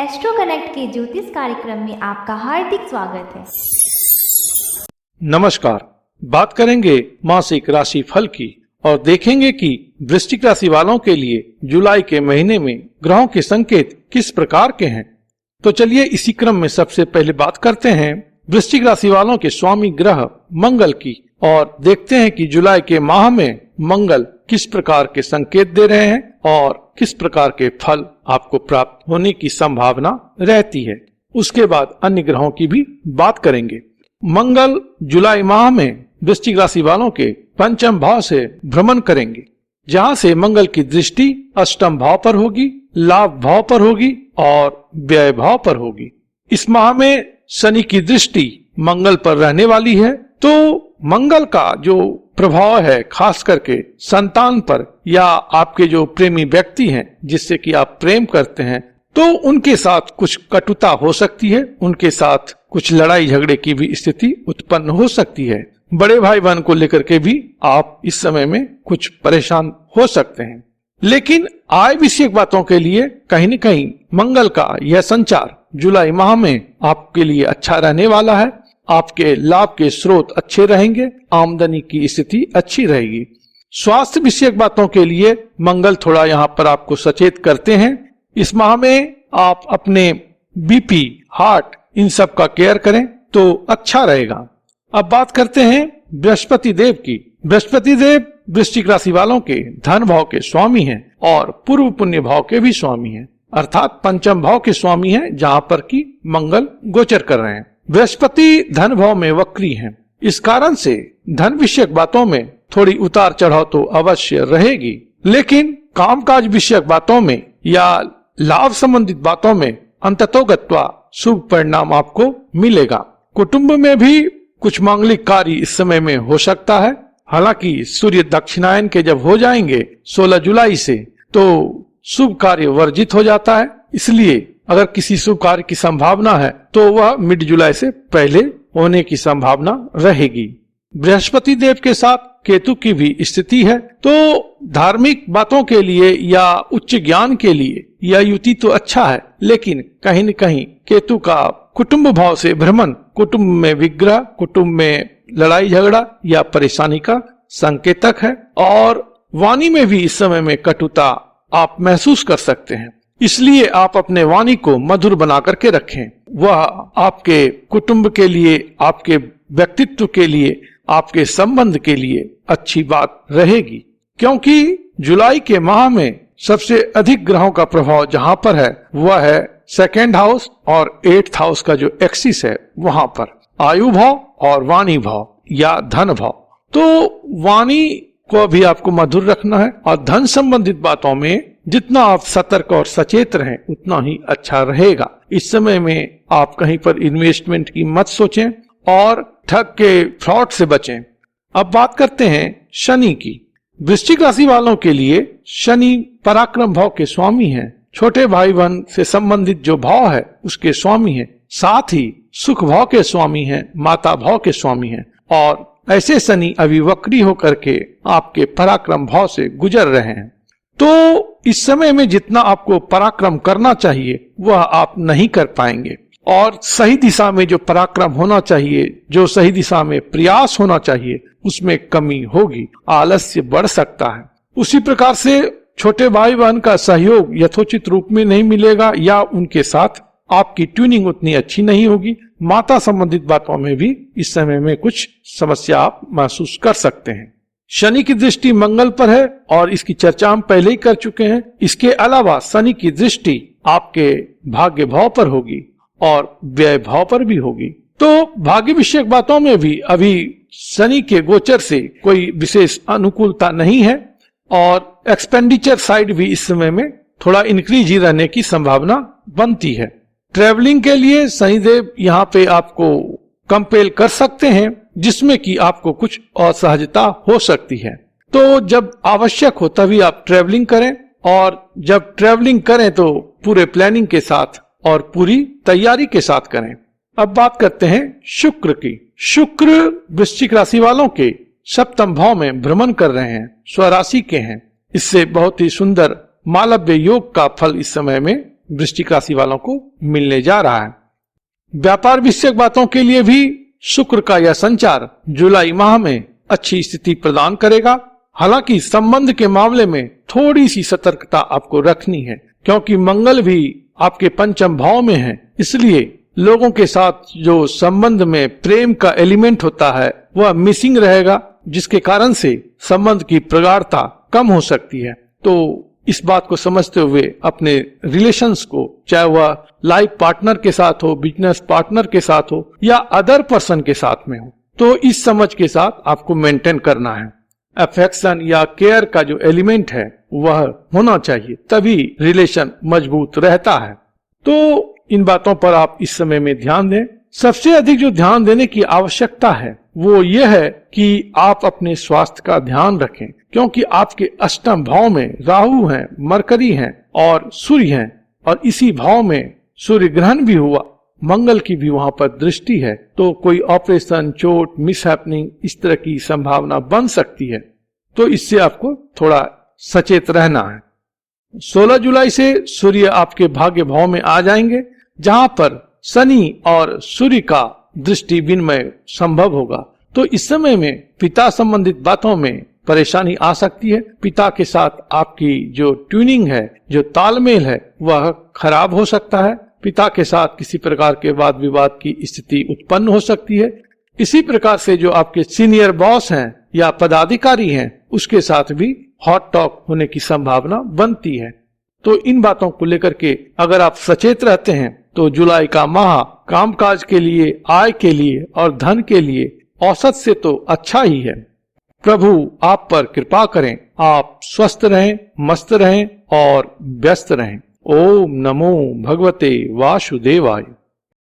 Astro connect के ज्योतिष कार्यक्रम में आपका हार्दिक स्वागत है। नमस्कार। बात करेंगे मासिक राशि फल की और देखेंगे कि वृश्चिक राशि वालों के लिए जुलाई के महीने में ग्रहों के संकेत किस प्रकार के हैं। तो चलिए इसी क्रम में सबसे पहले बात करते हैं वृश्चिक राशि वालों के स्वामी ग्रह मंगल की और देखते हैं कि जुलाई के माह में मंगल किस प्रकार के संकेत दे रहे हैं और किस प्रकार के फल आपको प्राप्त होने की संभावना रहती है। उसके बाद अन्य ग्रहों की भी बात करेंगे। मंगल जुलाई माह में वृश्चिक राशि वालों के पंचम भाव से भ्रमण करेंगे, जहां से मंगल की दृष्टि अष्टम भाव पर होगी, लाभ भाव पर होगी और व्यय भाव पर होगी। इस माह में शनि की दृष्टि मंगल पर रहने वाली है, तो मंगल का जो प्रभाव है खास करके संतान पर या आपके जो प्रेमी व्यक्ति हैं जिससे कि आप प्रेम करते हैं, तो उनके साथ कुछ कटुता हो सकती है, उनके साथ कुछ लड़ाई झगड़े की भी स्थिति उत्पन्न हो सकती है। बड़े भाई बहन को लेकर के भी आप इस समय में कुछ परेशान हो सकते हैं। लेकिन आय विषयक बातों के लिए कहीं न कहीं मंगल का यह संचार जुलाई माह में आपके लिए अच्छा रहने वाला है। आपके लाभ के स्रोत अच्छे रहेंगे, आमदनी की स्थिति अच्छी रहेगी। स्वास्थ्य विषयक बातों के लिए मंगल थोड़ा यहाँ पर आपको सचेत करते हैं। इस माह में आप अपने बीपी, हार्ट इन सब का केयर करें तो अच्छा रहेगा। अब बात करते हैं बृहस्पति देव की। बृहस्पति देव वृश्चिक राशि वालों के धन भाव के स्वामी हैं और पूर्व पुण्य भाव के भी स्वामी हैं, अर्थात पंचम भाव के स्वामी हैं, जहां पर की मंगल गोचर कर रहे हैं। बृहस्पति धन भाव में वक्री हैं, इस कारण से धन विषयक बातों में थोड़ी उतार चढ़ाव तो अवश्य रहेगी, लेकिन कामकाज विषयक बातों में या लाभ संबंधित बातों में अंततोगत्वा शुभ परिणाम आपको मिलेगा। कुटुंब में भी कुछ मांगलिक कार्य इस समय में हो सकता है। हालांकि सूर्य दक्षिणायन के जब हो जाएंगे 16 जुलाई से, तो शुभ कार्य वर्जित हो जाता है। इसलिए अगर किसी शुभ कार्य की संभावना है तो वह मिड जुलाई से पहले होने की संभावना रहेगी। बृहस्पति देव के साथ केतु की भी स्थिति है, तो धार्मिक बातों के लिए या उच्च ज्ञान के लिए यह युति तो अच्छा है, लेकिन कहीं न कहीं केतु का कुटुंब भाव से भ्रमण कुटुंब में विग्रह, कुटुंब में लड़ाई झगड़ा या परेशानी का संकेतक है और वाणी में भी इस समय में कटुता आप महसूस कर सकते हैं। इसलिए आप अपने वाणी को मधुर बना करके रखें। वह आपके कुटुंब के लिए, आपके व्यक्तित्व के लिए, आपके संबंध के लिए अच्छी बात रहेगी, क्योंकि जुलाई के माह में सबसे अधिक ग्रहों का प्रभाव जहां पर है वह है सेकेंड हाउस और 8th हाउस का जो एक्सिस है वहां पर, आयु भाव और वाणी भाव या धन भाव। तो वाणी को भी आपको मधुर रखना है और धन संबंधित बातों में जितना आप सतर्क और सचेत रहें उतना ही अच्छा रहेगा। इस समय में आप कहीं पर इन्वेस्टमेंट की मत सोचें और ठग के फ्रॉड से बचें। अब बात करते हैं शनि की। वृश्चिक राशि वालों के लिए शनि पराक्रम भाव के स्वामी हैं, छोटे भाई बहन से संबंधित जो भाव है उसके स्वामी हैं, साथ ही सुख भाव के स्वामी हैं, माता भाव के स्वामी हैं और ऐसे शनि अभी वक्री होकर के आपके पराक्रम भाव से गुजर रहे हैं। तो इस समय में जितना आपको पराक्रम करना चाहिए वह आप नहीं कर पाएंगे और सही दिशा में जो पराक्रम होना चाहिए, जो सही दिशा में प्रयास होना चाहिए, उसमें कमी होगी, आलस्य बढ़ सकता है। उसी प्रकार से छोटे भाई बहन का सहयोग यथोचित रूप में नहीं मिलेगा या उनके साथ आपकी ट्यूनिंग उतनी अच्छी नहीं होगी। माता संबंधित बातों में भी इस समय में कुछ समस्या आप महसूस कर सकते हैं। शनि की दृष्टि मंगल पर है और इसकी चर्चा हम पहले ही कर चुके हैं। इसके अलावा शनि की दृष्टि आपके भाग्य भाव पर होगी और व्यय भाव पर भी होगी। तो भाग्य विषयक बातों में भी अभी शनि के गोचर से कोई विशेष अनुकूलता नहीं है और एक्सपेंडिचर साइड भी इस समय में थोड़ा इंक्रीज ही रहने की संभावना बनती है। ट्रेवलिंग के लिए शनिदेव यहाँ पे आपको कंपेल कर सकते हैं, जिसमें कि आपको कुछ असहजता हो सकती है। तो जब आवश्यक हो तभी आप ट्रेवलिंग करें और जब ट्रेवलिंग करें तो पूरे प्लानिंग के साथ और पूरी तैयारी के साथ करें। अब बात करते हैं शुक्र की। शुक्र वृश्चिक राशि वालों के सप्तम भाव में भ्रमण कर रहे हैं, स्वराशि के हैं। इससे बहुत ही सुंदर मालव्य योग का फल इस समय में वृश्चिक राशि वालों को मिलने जा रहा है। व्यापार विषयक बातों के लिए भी शुक्र का यह संचार जुलाई माह में अच्छी स्थिति प्रदान करेगा। हालांकि संबंध के मामले में थोड़ी सी सतर्कता आपको रखनी है, क्योंकि मंगल भी आपके पंचम भाव में है। इसलिए लोगों के साथ जो संबंध में प्रेम का एलिमेंट होता है वह मिसिंग रहेगा, जिसके कारण से संबंध की प्रगाढ़ता कम हो सकती है। तो इस बात को समझते हुए अपने रिलेशंस को, चाहे वह लाइफ पार्टनर के साथ हो, बिजनेस पार्टनर के साथ हो या अदर पर्सन के साथ में हो, तो इस समझ के साथ आपको मेंटेन करना है। अफेक्शन या केयर का जो एलिमेंट है वह होना चाहिए, तभी रिलेशन मजबूत रहता है। तो इन बातों पर आप इस समय में ध्यान दें। सबसे अधिक जो ध्यान देने की आवश्यकता है वो ये है कि आप अपने स्वास्थ्य का ध्यान रखें, क्योंकि आपके अष्टम भाव में राहु हैं, मरकरी हैं और सूर्य हैं, और इसी भाव में सूर्य ग्रहण भी हुआ, मंगल की भी वहां पर दृष्टि है। तो कोई ऑपरेशन, चोट, मिसहैपनिंग इस तरह की संभावना बन सकती है। तो इससे आपको थोड़ा सचेत रहना है। 16 जुलाई से सूर्य आपके भाग्य भाव में आ जाएंगे, जहां पर शनि और सूर्य का दृष्टि विनिमय संभव होगा। तो इस समय में पिता संबंधित बातों में परेशानी आ सकती है। पिता के साथ आपकी जो ट्यूनिंग है, जो तालमेल है, वह खराब हो सकता है। पिता के साथ किसी प्रकार के वाद विवाद की स्थिति उत्पन्न हो सकती है। इसी प्रकार से जो आपके सीनियर बॉस हैं या पदाधिकारी हैं, उसके साथ भी हॉट टॉक होने की संभावना बनती है। तो इन बातों को लेकर के अगर आप सचेत रहते हैं तो जुलाई का माह कामकाज के लिए, आय के लिए और धन के लिए औसत से तो अच्छा ही है। प्रभु आप पर कृपा करें, आप स्वस्थ रहें, मस्त रहें और व्यस्त रहें। ओम नमो भगवते वासुदेवाय।